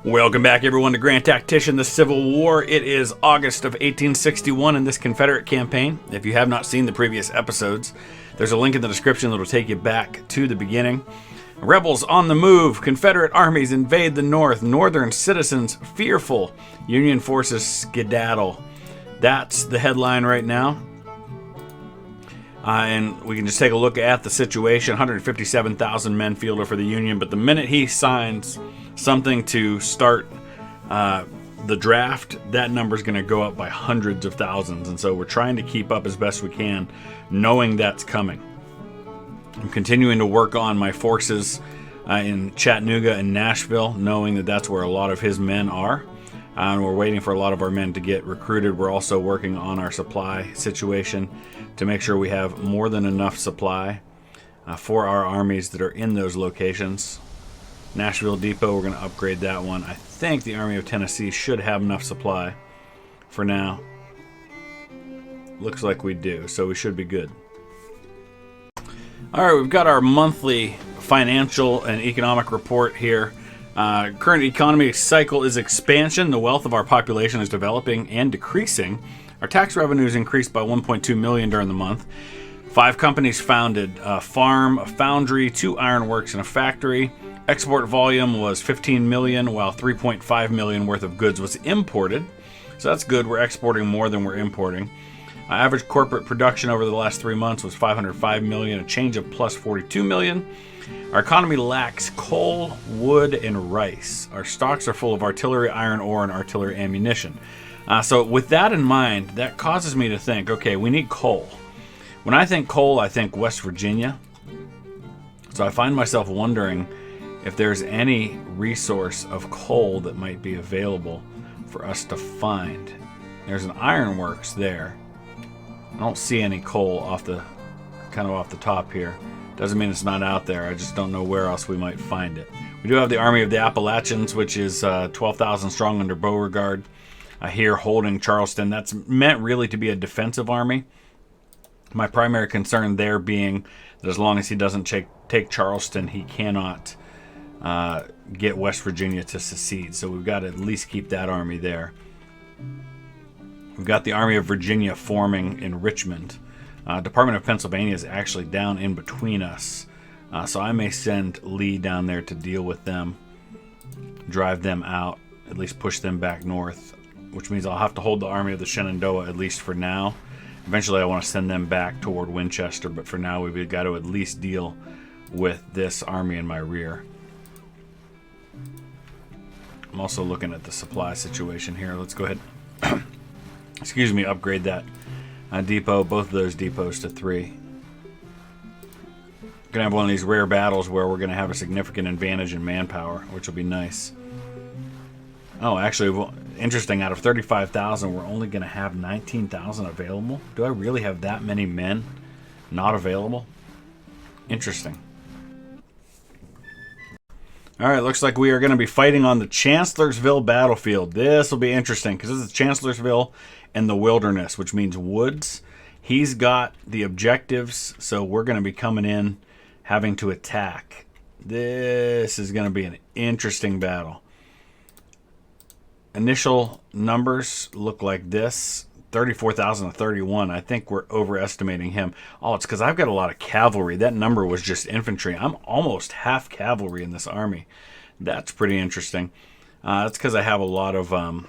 Welcome back, everyone, to Grand Tactician, the Civil War. It is August of 1861 in this Confederate campaign. If you have not seen the previous episodes, there's a link in the description that will take you back to the beginning. Rebels on the move. Confederate armies invade the North. Northern citizens fearful. Union forces skedaddle. That's the headline right now. And we can just take a look at the situation. 157,000 men fielded for the Union, but the minute he signs something to start the draft, that number is going to go up by hundreds of thousands. And so we're trying to keep up as best we can, knowing that's coming. I'm continuing to work on my forces in Chattanooga and Nashville, knowing that that's where a lot of his men are. And we're waiting for a lot of our men to get recruited. We're also working on our supply situation to make sure we have more than enough supply for our armies that are in those locations. Nashville Depot, we're going to upgrade that one. I think the Army of Tennessee should have enough supply for now. Looks like we do, so we should be good. All right, we've got our monthly financial and economic report here. Current economy cycle is expansion. The wealth of our population is developing and decreasing. Our tax revenues increased by $1.2 million during the month. 5 companies founded: a farm, a foundry, 2 ironworks, and a factory. Export volume was 15 million, while 3.5 million worth of goods was imported. So that's good. We're exporting more than we're importing. Average corporate production over the last 3 months was 505 million, a change of plus 42 million. Our economy lacks coal, wood, and rice. Our stocks are full of artillery, iron ore, and artillery ammunition. So with that in mind, that causes me to think, okay, we need coal. When I think coal, I think West Virginia. So I find myself wondering if there's any resource of coal that might be available for us to find. There's an ironworks there. I don't see any coal off the top here. Doesn't mean it's not out there. I just don't know where else we might find it. We do have the Army of the Appalachians, which is 12,000 strong under Beauregard, here holding Charleston. That's meant really to be a defensive army. My primary concern there being that as long as he doesn't take Charleston, he cannot get West Virginia to secede. So we've got to at least keep that army there. We've got the Army of Virginia forming in Richmond. Department of Pennsylvania is actually down in between us. So I may send Lee down there to deal with them, drive them out, at least push them back north, which means I'll have to hold the Army of the Shenandoah at least for now. Eventually I want to send them back toward Winchester, but for now we've got to at least deal with this army in my rear. I'm also looking at the supply situation here. Let's go ahead upgrade that depot, both of those depots to 3. Gonna have one of these rare battles where we're gonna have a significant advantage in manpower, which will be nice. Oh, actually, well, interesting. Out of 35,000, we're only gonna have 19,000 available. Do I really have that many men not available? Interesting. All right, looks like we are going to be fighting on the Chancellorsville Battlefield. This will be interesting because this is Chancellorsville and the Wilderness, which means woods. He's got the objectives, so we're going to be coming in having to attack. This is going to be an interesting battle. Initial numbers look like this. 34,000 to 31. I think we're overestimating him. Oh, it's because I've got a lot of cavalry. That number was just infantry. I'm almost half cavalry in this army. That's pretty interesting. That's because I have a lot of... I've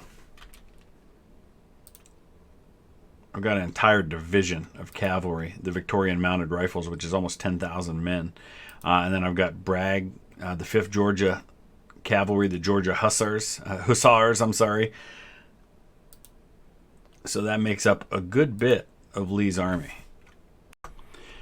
got an entire division of cavalry, the Victorian Mounted Rifles, which is almost 10,000 men. And then I've got Bragg, the 5th Georgia Cavalry, the Georgia Hussars. So that makes up a good bit of Lee's army.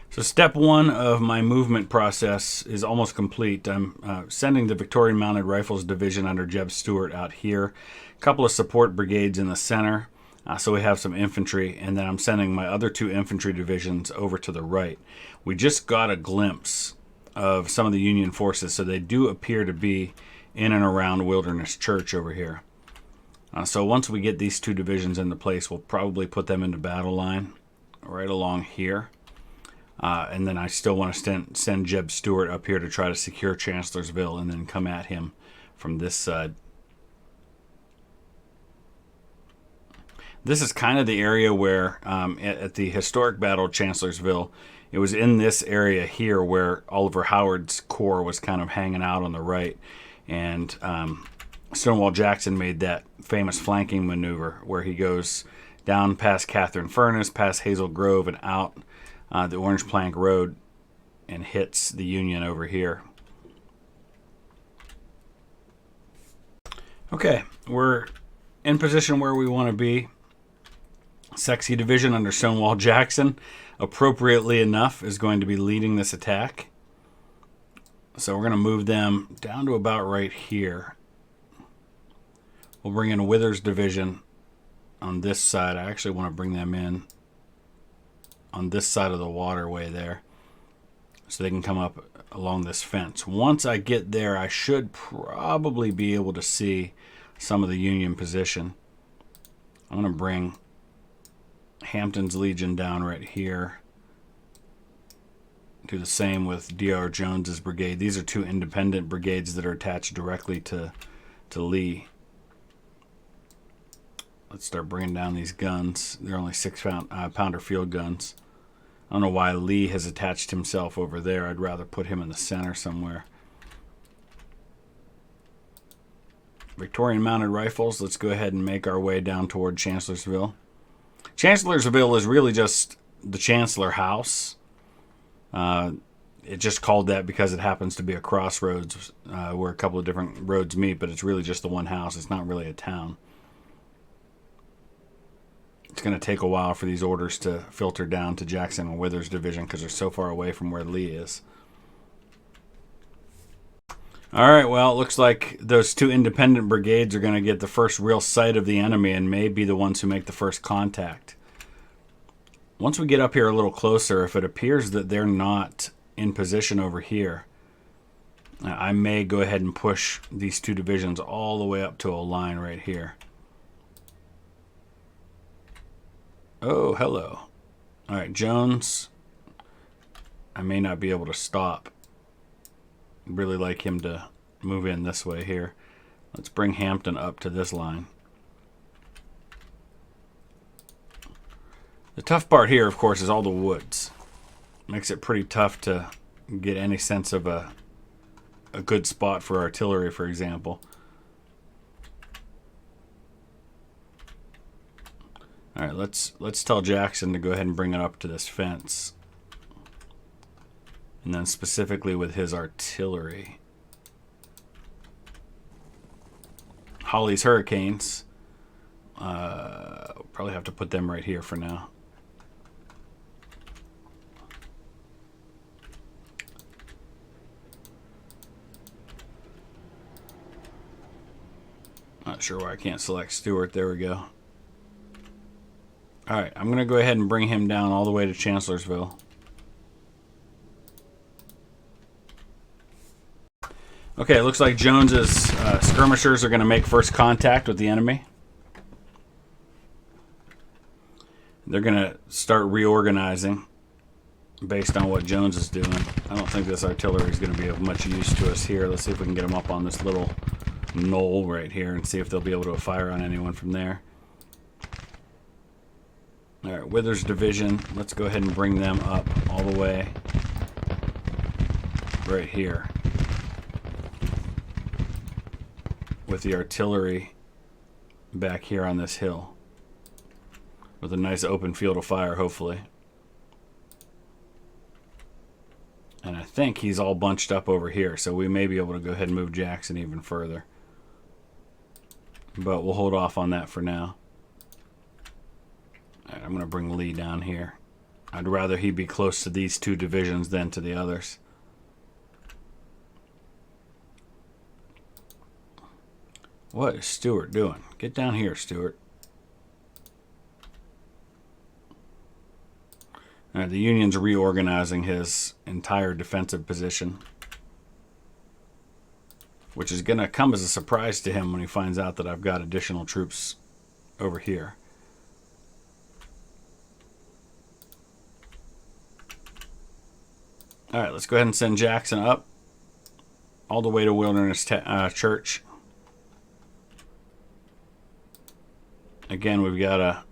So step 1 of my movement process is almost complete. I'm sending the Victorian Mounted Rifles Division under Jeb Stewart out here. A couple of support brigades in the center, so we have some infantry. And then I'm sending my other 2 infantry divisions over to the right. We just got a glimpse of some of the Union forces, so they do appear to be in and around Wilderness Church over here. So once we get these 2 divisions into place, we'll probably put them into battle line right along here. And then I still want to send Jeb Stewart up here to try to secure Chancellorsville and then come at him from this side. This is kind of the area where, at the historic battle of Chancellorsville, it was in this area here where Oliver Howard's corps was kind of hanging out on the right. And Stonewall Jackson made that famous flanking maneuver where he goes down past Catherine Furnace, past Hazel Grove, and out the Orange Plank Road and hits the Union over here. Okay, we're in position where we want to be. Sexy Division under Stonewall Jackson, appropriately enough, is going to be leading this attack. So we're going to move them down to about right here. We'll bring in Withers' division on this side. I actually want to bring them in on this side of the waterway there, so they can come up along this fence. Once I get there, I should probably be able to see some of the Union position. I'm going to bring Hampton's Legion down right here. Do the same with D.R. Jones's brigade. These are two independent brigades that are attached directly to Lee. Let's start bringing down these guns. They're only 6-pounder field guns. I don't know why Lee has attached himself over there. I'd rather put him in the center somewhere. Victorian mounted rifles. Let's go ahead and make our way down toward Chancellorsville. Chancellorsville is really just the Chancellor House. It just called that because it happens to be a crossroads where a couple of different roads meet, but it's really just the one house. It's not really a town. It's going to take a while for these orders to filter down to Jackson and Withers' division because they're so far away from where Lee is. All right, well, it looks like those two independent brigades are going to get the first real sight of the enemy and may be the ones who make the first contact. Once we get up here a little closer, if it appears that they're not in position over here, I may go ahead and push these two divisions all the way up to a line right here. Oh, hello. All right, Jones, I may not be able to stop. I'd really like him to move in this way here. Let's bring Hampton up to this line. The tough part here, of course, is all the woods. Makes it pretty tough to get any sense of a good spot for artillery, for example. All right, let's tell Jackson to go ahead and bring it up to this fence. And then specifically with his artillery. Hawley's Hurricanes. Probably have to put them right here for now. Not sure why I can't select Stewart. There we go. Alright, I'm going to go ahead and bring him down all the way to Chancellorsville. Okay, it looks like Jones's skirmishers are going to make first contact with the enemy. They're going to start reorganizing based on what Jones is doing. I don't think this artillery is going to be of much use to us here. Let's see if we can get them up on this little knoll right here and see if they'll be able to fire on anyone from there. All right, Withers' division. Let's go ahead and bring them up all the way right here with the artillery back here on this hill with a nice open field of fire, hopefully. And I think he's all bunched up over here, so we may be able to go ahead and move Jackson even further. But we'll hold off on that for now. All right, I'm going to bring Lee down here. I'd rather he be close to these two divisions than to the others. What is Stewart doing? Get down here, Stewart. All right, the Union's reorganizing his entire defensive position, which is going to come as a surprise to him when he finds out that I've got additional troops over here. All right, let's go ahead and send Jackson up all the way to Wilderness Church. Again, we've got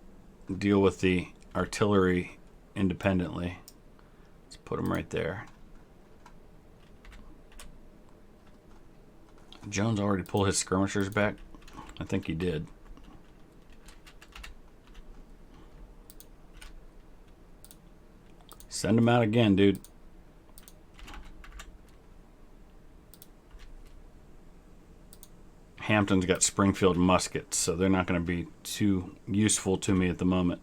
deal with the artillery independently. Let's put them right there. Jones already pulled his skirmishers back? I think he did. Send them out again, dude. Hampton's got Springfield muskets, so they're not going to be too useful to me at the moment.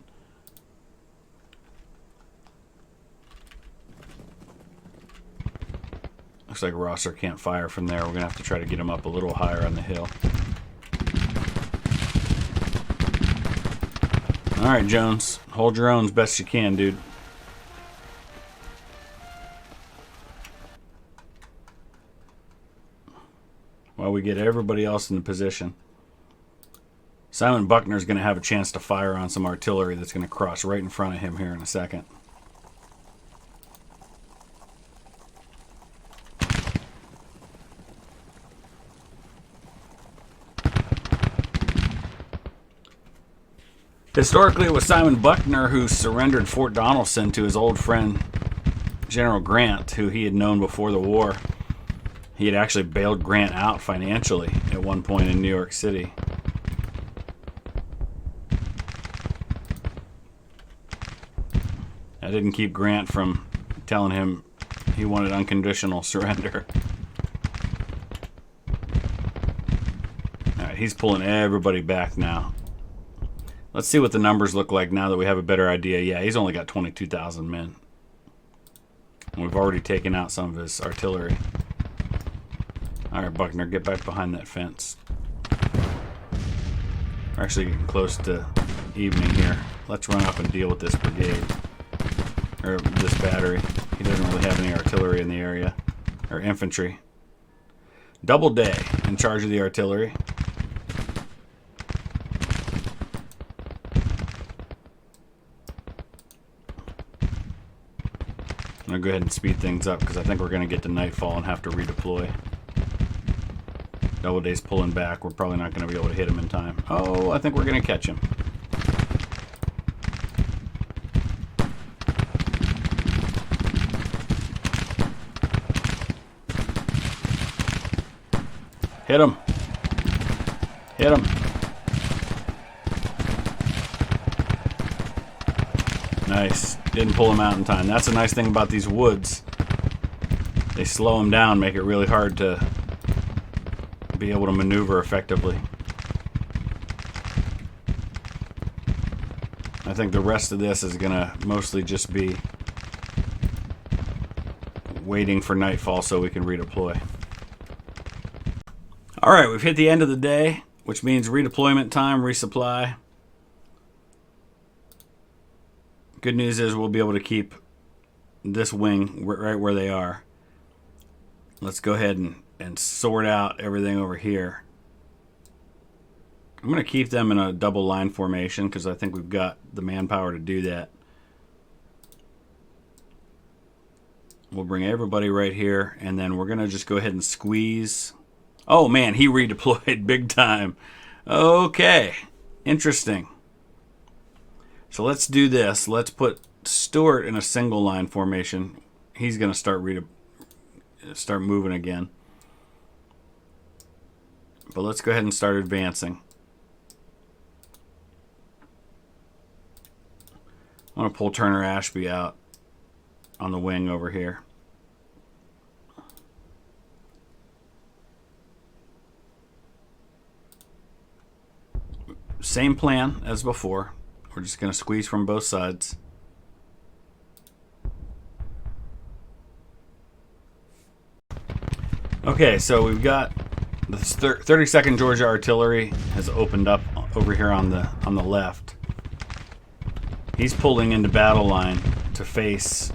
Looks like Rosser can't fire from there. We're going to have to try to get him up a little higher on the hill. All right, Jones. Hold your own as best you can, dude. While we get everybody else in position. Simon Buckner's going to have a chance to fire on some artillery that's going to cross right in front of him here in a second. Historically, it was Simon Buckner who surrendered Fort Donelson to his old friend General Grant, who he had known before the war. He had actually bailed Grant out financially at one point in New York City. That didn't keep Grant from telling him he wanted unconditional surrender. All right, he's pulling everybody back now. Let's see what the numbers look like now that we have a better idea. Yeah, he's only got 22,000 men. And we've already taken out some of his artillery. All right, Buckner, get back behind that fence. We're actually getting close to evening here. Let's run up and deal with this brigade. Or this battery. He doesn't really have any artillery in the area. Or infantry. Doubleday in charge of the artillery. I'm going to go ahead and speed things up because I think we're going to get to nightfall and have to redeploy. Doubleday's pulling back. We're probably not going to be able to hit him in time. Oh, I think we're going to catch him. Hit him. Hit him. Nice. Didn't pull him out in time. That's a nice thing about these woods. They slow him down, make it really hard to be able to maneuver effectively. I think the rest of this is going to mostly just be waiting for nightfall so we can redeploy. Alright, we've hit the end of the day, which means redeployment time, resupply. Good news is we'll be able to keep this wing right where they are. Let's go ahead and sort out everything over here. I'm going to keep them in a double line formation because I think we've got the manpower to do that. We'll bring everybody right here, and then we're going to just go ahead and squeeze. Oh man, he redeployed big time. Okay, interesting. So let's do this. Let's put Stewart in a single line formation. He's going to start moving again. But let's go ahead and start advancing. I want to pull Turner Ashby out on the wing over here. Same plan as before. We're just going to squeeze from both sides. Okay, so we've got the 32nd Georgia Artillery has opened up over here on the left. He's pulling into battle line to face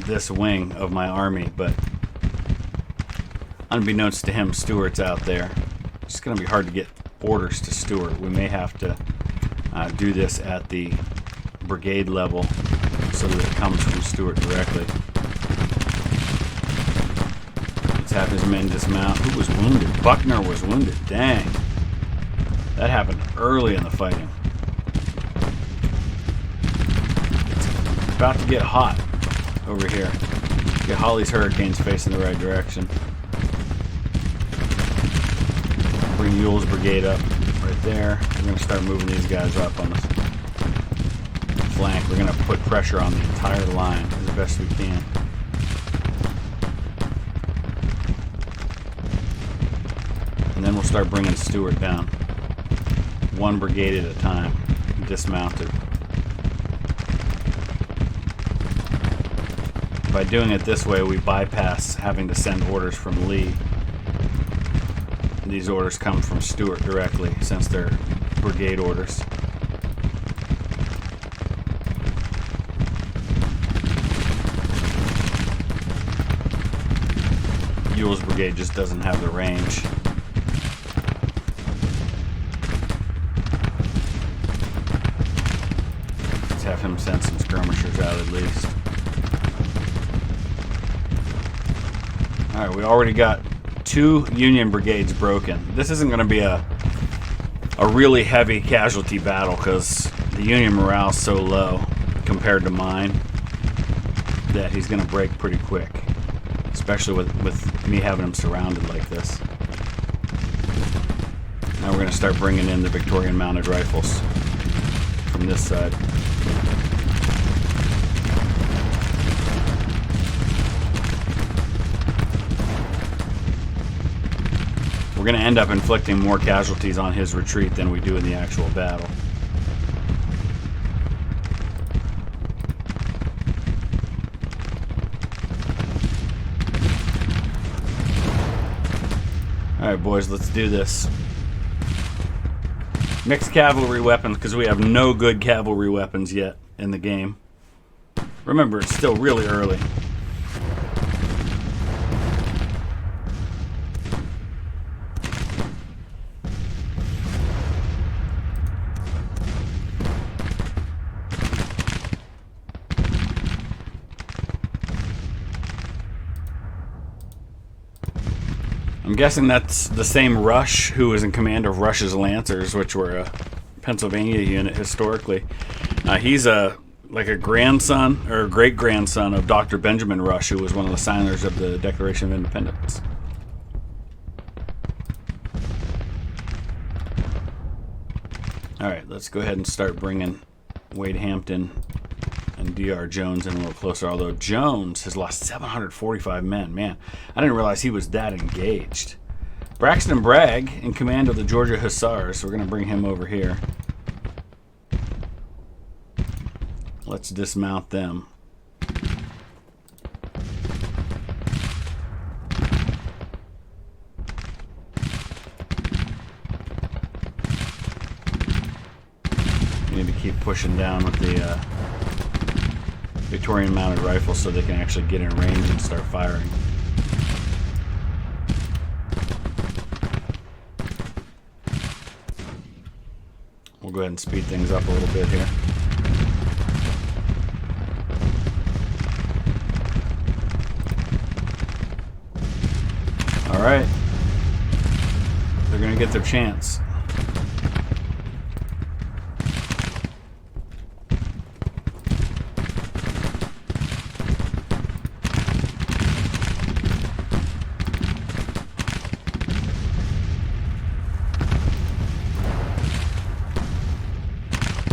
this wing of my army, but unbeknownst to him, Stewart's out there. It's going to be hard to get orders to Stewart. We may have to do this at the brigade level so that it comes from Stewart directly. Let's have his men dismount. Who was wounded? Buckner was wounded. Dang. That happened early in the fighting. about to get hot over here. Get Holly's Hurricanes facing the right direction. Bring Jull's brigade up right there. We're going to start moving these guys up on the flank. We're going to put pressure on the entire line as best we can. And then we'll start bringing Stewart down. One brigade at a time, dismounted. By doing it this way, we bypass having to send orders from Lee. These orders come from Stewart directly, since they're brigade orders. Jull's brigade just doesn't have the range. Let's have him send some skirmishers out at least. Alright, we already got 2 Union brigades broken. This isn't going to be a really heavy casualty battle because the Union morale's so low compared to mine that he's going to break pretty quick. Especially with me having him surrounded like this. Now we're going to start bringing in the Victorian mounted rifles from this side. We're going to end up inflicting more casualties on his retreat than we do in the actual battle. Alright boys, let's do this. Mixed cavalry weapons, because we have no good cavalry weapons yet in the game. Remember, it's still really early. I'm guessing that's the same Rush who was in command of Rush's Lancers, which were a Pennsylvania unit historically. He's like a grandson or great-grandson of Dr. Benjamin Rush, who was one of the signers of the Declaration of Independence. Alright, let's go ahead and start bringing Wade Hampton and D.R. Jones in a little closer, although Jones has lost 745 men. Man, I didn't realize he was that engaged. Braxton Bragg in command of the Georgia Hussars. We're going to bring him over here. Let's dismount them. We need to keep pushing down with the Victorian mounted rifles so they can actually get in range and start firing. We'll go ahead and speed things up a little bit here. Alright. They're going to get their chance.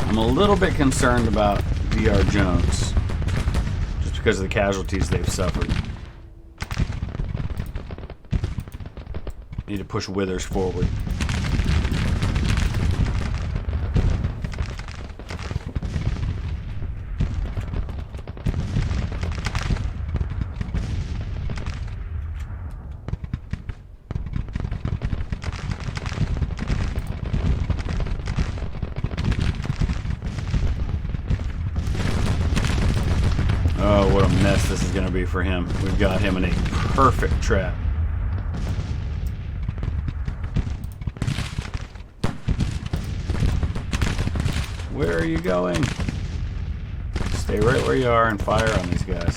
I'm a little bit concerned about D.R. Jones, just because of the casualties they've suffered. Need to push Withers forward. Oh, what a mess this is going to be for him. We've got him in a perfect trap. Where are you going? Stay right where you are and fire on these guys.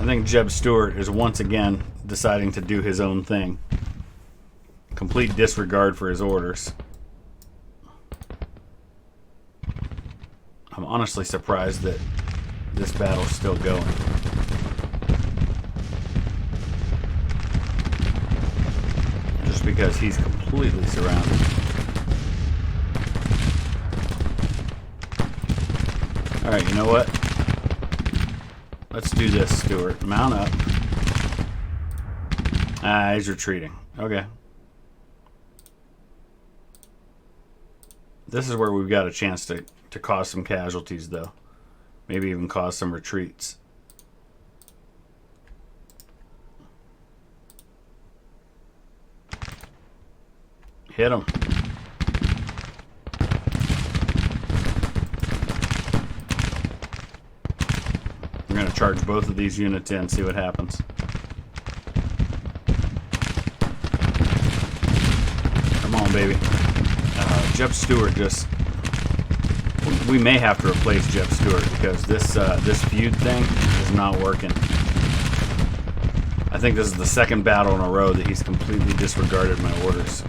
I think Jeb Stuart is once again deciding to do his own thing. complete disregard for his orders. I'm honestly surprised that this battle's still going. Just because he's completely surrounded. Alright, you know what? Let's do this, Stuart. Mount up. Ah, he's retreating. Okay. This is where we've got a chance to cause some casualties, though. Maybe even cause some retreats. Hit him. We're going to charge both of these units in, see what happens. Come on, baby. Jeb Stuart just... We may have to replace Jeb Stuart because this feud thing is not working. I think this is the second battle in a row that he's completely disregarded my orders.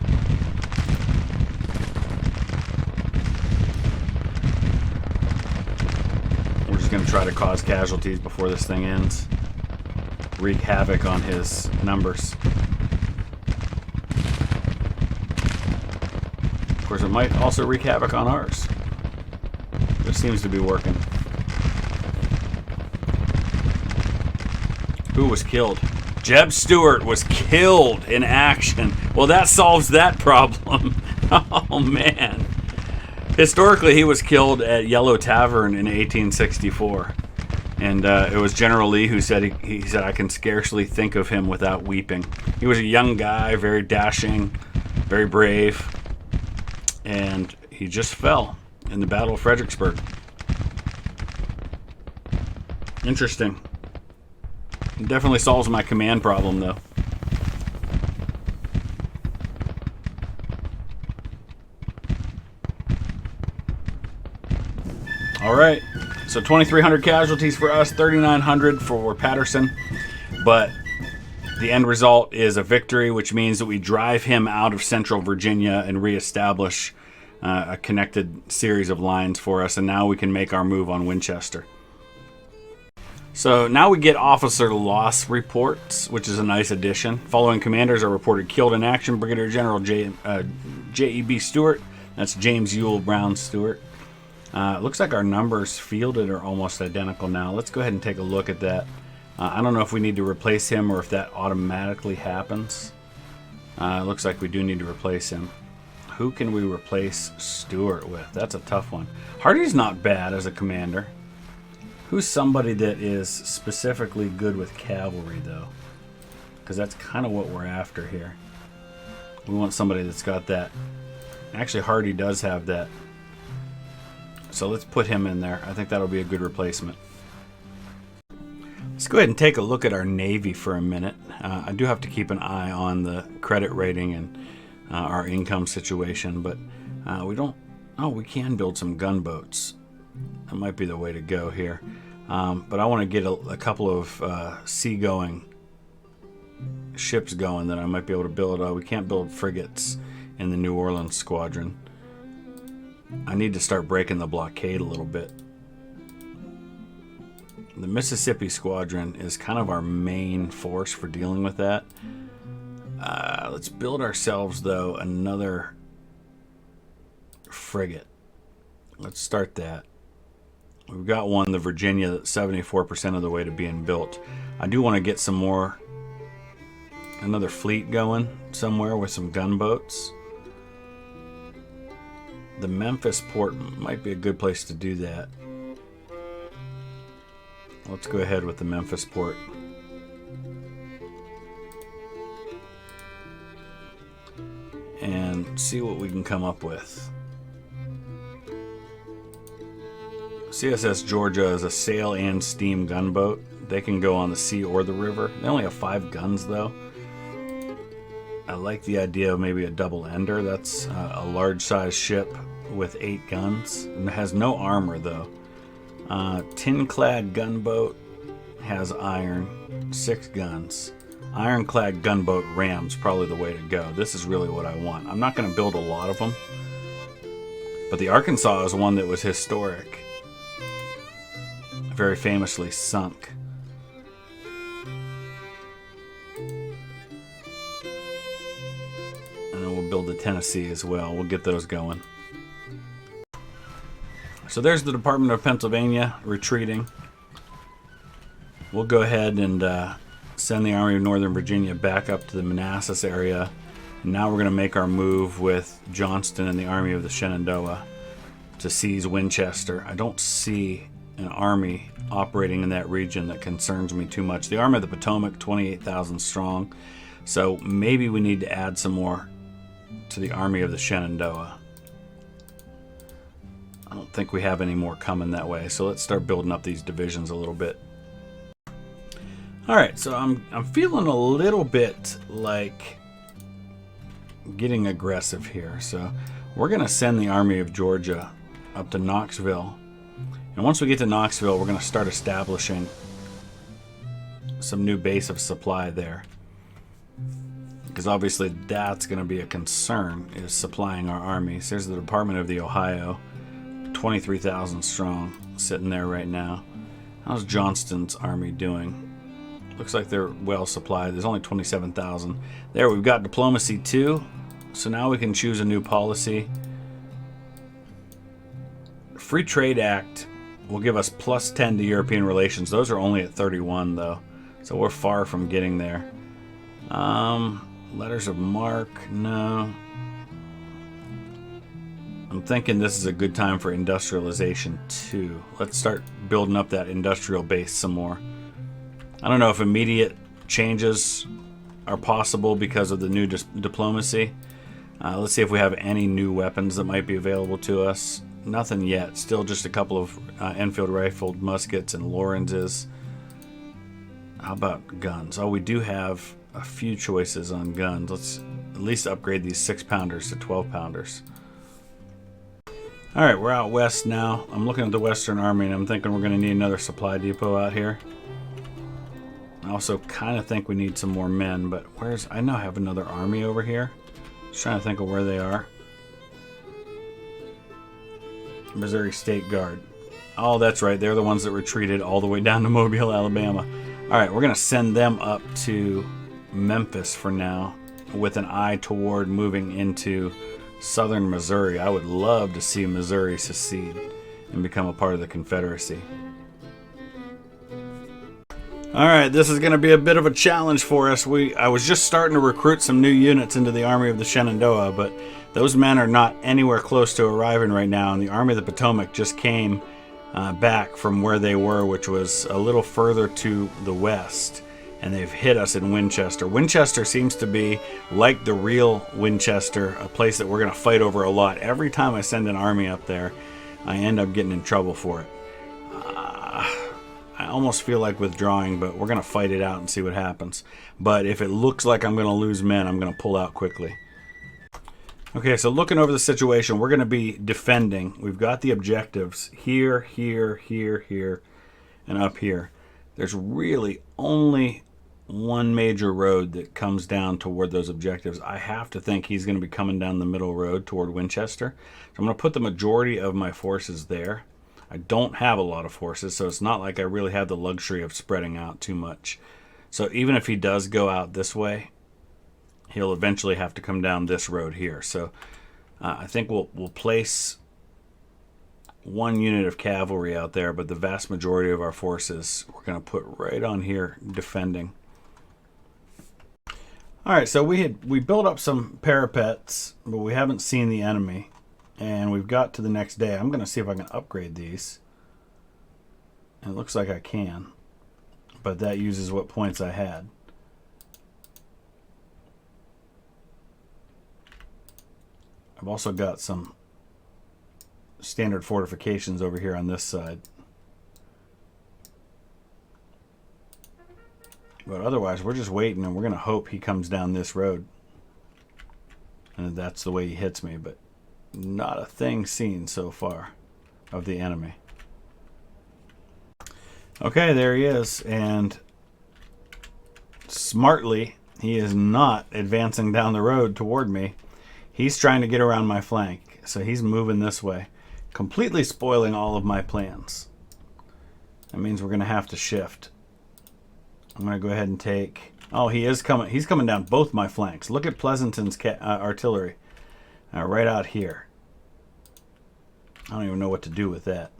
We're just going to try to cause casualties before this thing ends. Wreak havoc on his numbers. Of course, it might also wreak havoc on ours. It seems to be working. Who was killed? Jeb Stuart was killed in action. Well, that solves that problem. Oh, man. Historically, he was killed at Yellow Tavern in 1864. And it was General Lee who said, he said, I can scarcely think of him without weeping. He was a young guy, very dashing, very brave. And he just fell in the Battle of Fredericksburg. Interesting. It definitely solves my command problem, though. Alright, so 2,300 casualties for us, 3,900 for Patterson. But the end result is a victory, which means that we drive him out of central Virginia and reestablish a connected series of lines for us, and now we can make our move on Winchester. So now we get officer loss reports, which is a nice addition. Following commanders are reported killed in action: Brigadier General J.E.B. Stewart. That's James Ewell Brown Stewart. Looks like our numbers fielded are almost identical now. Let's go ahead and take a look at that. I don't know if we need to replace him or if that automatically happens. It looks like we do need to replace him. Who can we replace Stewart with? That's a tough one. Hardy's not bad as a commander. Who's somebody that is specifically good with cavalry, though? Because that's kind of what we're after here. We want somebody that's got that. Actually, Hardy does have that. So let's put him in there. I think that'll be a good replacement. Let's go ahead and take a look at our Navy for a minute. I do have to keep an eye on the credit rating and our income situation, but we don't... Oh, we can build some gunboats. That might be the way to go here. But I want to get a couple of sea-going ships going that I might be able to build. We can't build frigates in the New Orleans squadron. I need to start breaking the blockade a little bit. The Mississippi squadron is kind of our main force for dealing with that. Let's build ourselves, though, another frigate. Let's start that. We've got one, the Virginia, that's 74% of the way to being built. I do want to get some more, another fleet going somewhere with some gunboats. The Memphis port might be a good place to do that. Let's go ahead with the Memphis port. And see what we can come up with. CSS Georgia is a sail and steam gunboat. They can go on the sea or the river. They only have 5 guns, though. I like the idea of maybe a double ender. That's a large-sized ship with 8 guns. And it has no armor, though. Tin-clad gunboat has iron, 6 guns. Ironclad gunboat ram's probably the way to go. This is really what I want. I'm not going to build a lot of them, but the Arkansas is one that was historic. Very famously sunk. And then we'll build the Tennessee as well. We'll get those going. So there's the Department of Pennsylvania retreating. We'll go ahead and send the Army of Northern Virginia back up to the Manassas area. And now we're going to make our move with Johnston and the Army of the Shenandoah to seize Winchester. I don't see an army operating in that region that concerns me too much. The Army of the Potomac, 28,000 strong. So maybe we need to add some more to the Army of the Shenandoah. I don't think we have any more coming that way. So let's start building up these divisions a little bit. Alright, so I'm feeling a little bit like getting aggressive here. So we're going to send the Army of Georgia up to Knoxville. And once we get to Knoxville, we're going to start establishing some new base of supply there. Because obviously that's going to be a concern, is supplying our armies. There's the Department of the Ohio, 23,000 strong, sitting there right now. How's Johnston's army doing? Looks like they're well supplied. There's only 27,000. There, we've got diplomacy too. So now we can choose a new policy. Free Trade Act will give us plus 10 to European relations. Those are only at 31 though. So we're far from getting there. Letters of marque, no. I'm thinking this is a good time for industrialization too. Let's start building up that industrial base some more. I don't know if immediate changes are possible because of the new diplomacy. Let's see if we have any new weapons that might be available to us. Nothing yet. Still just a couple of Enfield rifled muskets and Lawrences. How about guns? Oh, we do have a few choices on guns. Let's at least upgrade these 6-pounders to 12-pounders. Alright, we're out west now. I'm looking at the Western Army and I'm thinking we're going to need another supply depot out here. I also kind of think we need some more men, but I now have another army over here. Just trying to think of where they are. Missouri State Guard. Oh, that's right. They're the ones that retreated all the way down to Mobile, Alabama. Alright, we're going to send them up to Memphis for now, with an eye toward moving into southern Missouri. I would love to see Missouri secede and become a part of the Confederacy. Alright, this is going to be a bit of a challenge for us. I was just starting to recruit some new units into the Army of the Shenandoah, but those men are not anywhere close to arriving right now, and the Army of the Potomac just came back from where they were, which was a little further to the west, and they've hit us in Winchester. Winchester seems to be like the real Winchester, a place that we're going to fight over a lot. Every time I send an army up there, I end up getting in trouble for it. I almost feel like withdrawing, but we're going to fight it out and see what happens. But if it looks like I'm going to lose men, I'm going to pull out quickly. Okay, so looking over the situation, we're going to be defending. We've got the objectives here, here, here, here, and up here. There's really only one major road that comes down toward those objectives. I have to think he's going to be coming down the middle road toward Winchester. So I'm going to put the majority of my forces there. I don't have a lot of forces, so it's not like I really have the luxury of spreading out too much. So even if he does go out this way, he'll eventually have to come down this road here. So I think we'll place one unit of cavalry out there, but the vast majority of our forces we're going to put right on here defending. Alright, so we built up some parapets, but we haven't seen the enemy. And we've got to the next day. I'm going to see if I can upgrade these. And it looks like I can. But that uses what points I had. I've also got some standard fortifications over here on this side. But otherwise, we're just waiting, and we're going to hope he comes down this road. And that's the way he hits me, but not a thing seen so far of the enemy. Okay, there he is, and smartly, he is not advancing down the road toward me. He's trying to get around my flank, so he's moving this way, completely spoiling all of my plans. That means we're going to have to shift. I'm going to go ahead and take... Oh, he is coming. He's coming down both my flanks. Look at Pleasanton's artillery right out here. I don't even know what to do with that.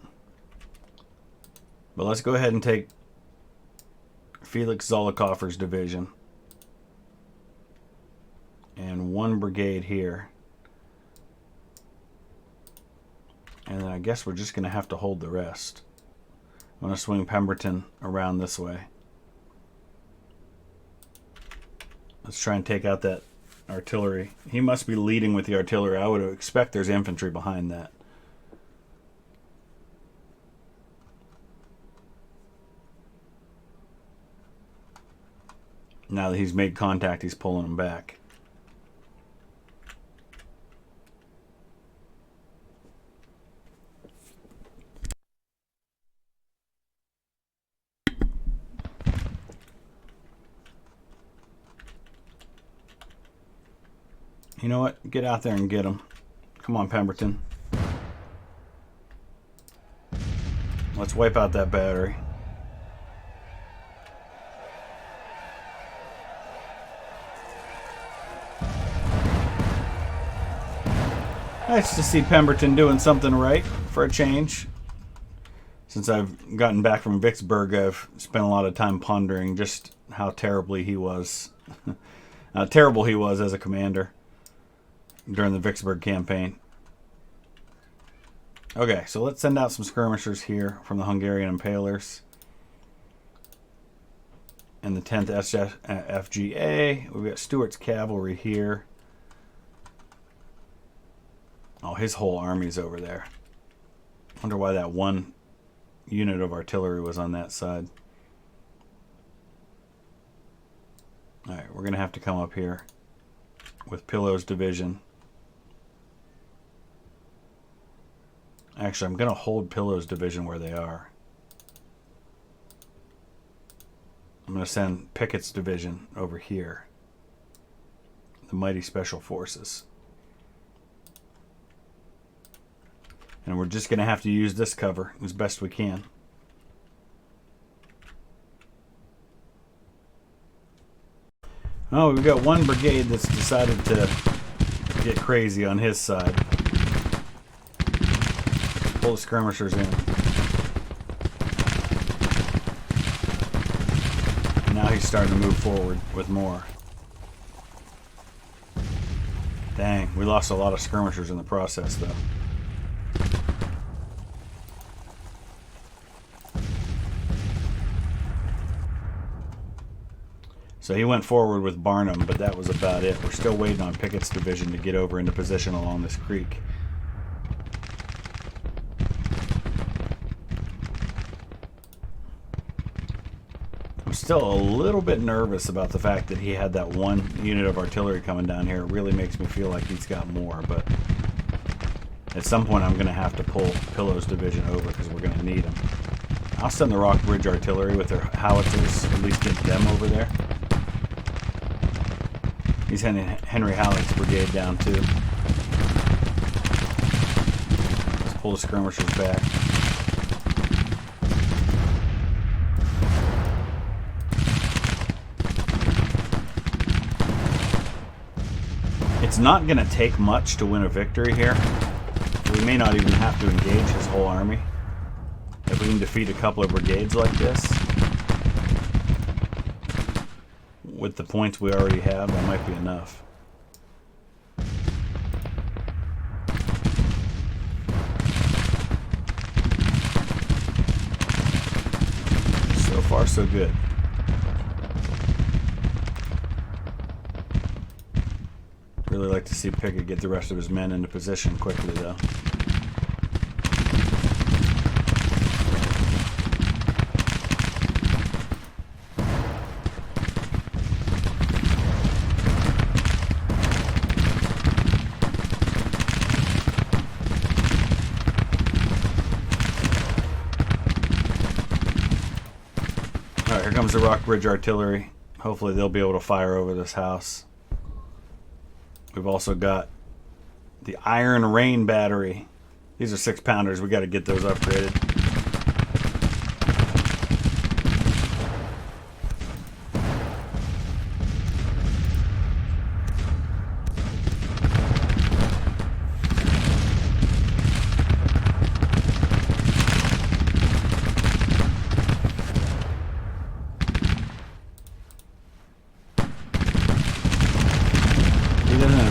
But let's go ahead and take Felix Zolokoffer's division. And one brigade here. And then I guess we're just going to have to hold the rest. I'm going to swing Pemberton around this way. Let's try and take out that artillery. He must be leading with the artillery. I would expect there's infantry behind that. Now that he's made contact, he's pulling them back. You know what? Get out there and get him. Come on, Pemberton. Let's wipe out that battery. Nice to see Pemberton doing something right for a change. Since I've gotten back from Vicksburg, I've spent a lot of time pondering just how terribly he was. How terrible he was as a commander during the Vicksburg campaign. Okay, so let's send out some skirmishers here from the Hungarian Impalers. And the 10th FGA. We've got Stuart's cavalry here. Oh, his whole army's over there. Wonder why that one unit of artillery was on that side. Alright, we're going to have to come up here with Pillow's division. Actually, I'm going to hold Pillow's division where they are. I'm going to send Pickett's division over here. The Mighty Special Forces. And we're just going to have to use this cover as best we can. Oh, we've got one brigade that's decided to get crazy on his side. Pull the skirmishers in. Now he's starting to move forward with more. Dang, we lost a lot of skirmishers in the process, though. So he went forward with Barnum, but that was about it. We're still waiting on Pickett's division to get over into position along this creek. I'm still a little bit nervous about the fact that he had that one unit of artillery coming down here. It really makes me feel like he's got more, but at some point I'm going to have to pull Pillow's division over because we're going to need them. I'll send the Rockbridge artillery with their howitzers, at least get them over there. He's sending Henry Halleck's brigade down too. Let's pull the skirmishers back. It's not going to take much to win a victory here. We may not even have to engage his whole army. If we can defeat a couple of brigades like this, with the points we already have, that might be enough. So far, so good. Really like to see Pickett get the rest of his men into position quickly, though. The Rockbridge artillery Hopefully they'll be able to fire over this house. We've also got the Iron Rain battery. These are 6-pounders. We got to get those upgraded.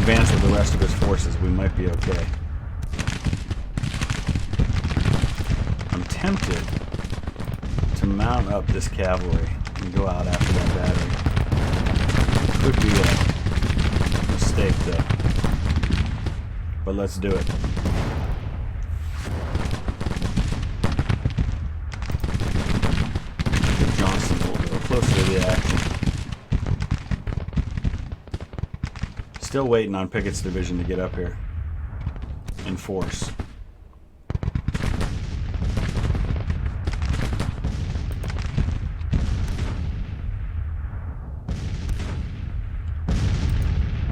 Advance with the rest of his forces, we might be okay. I'm tempted to mount up this cavalry and go out after that battery. Could be a mistake though, but let's do it. Johnson will go closer to the action. Still waiting on Pickett's division to get up here in force.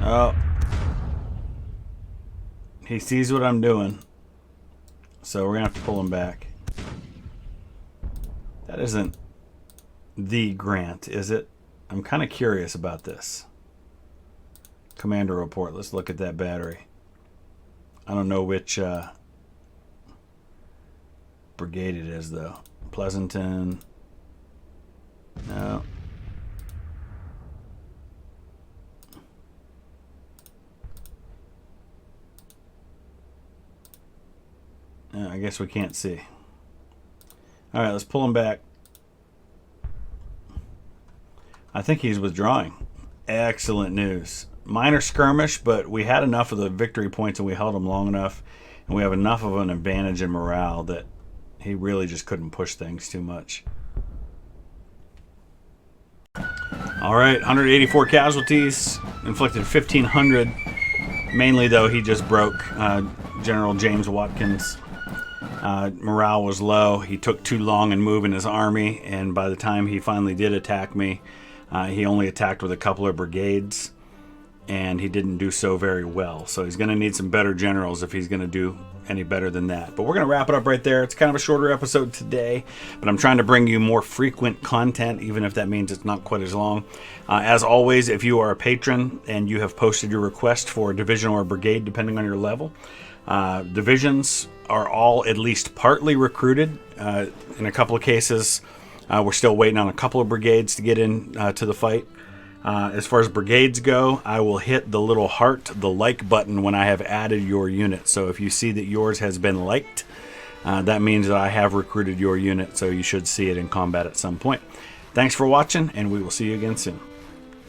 Oh. He sees what I'm doing. So we're going to have to pull him back. That isn't the Grant, is it? I'm kind of curious about this. Commander report. Let's look at that battery. I don't know which brigade it is, though. Pleasanton. No. No, I guess we can't see. All right, let's pull him back. I think he's withdrawing. Excellent news. Minor skirmish, but we had enough of the victory points and we held him long enough, and we have enough of an advantage in morale that he really just couldn't push things too much. All right, 184 casualties, inflicted 1,500. Mainly, though, he just broke General James Watkins. Morale was low. He took too long in moving his army, and by the time he finally did attack me, he only attacked with a couple of brigades, and he didn't do so very well. So he's going to need some better generals if he's going to do any better than that. But we're going to wrap it up right there. It's kind of a shorter episode today, but I'm trying to bring you more frequent content, even if that means it's not quite as long. As always, if you are a patron and you have posted your request for a division or a brigade, depending on your level, divisions are all at least partly recruited. In a couple of cases, we're still waiting on a couple of brigades to get in to the fight. As far as brigades go, I will hit the little heart, the like button, when I have added your unit. So if you see that yours has been liked, that means that I have recruited your unit, so you should see it in combat at some point. Thanks for watching, and we will see you again soon.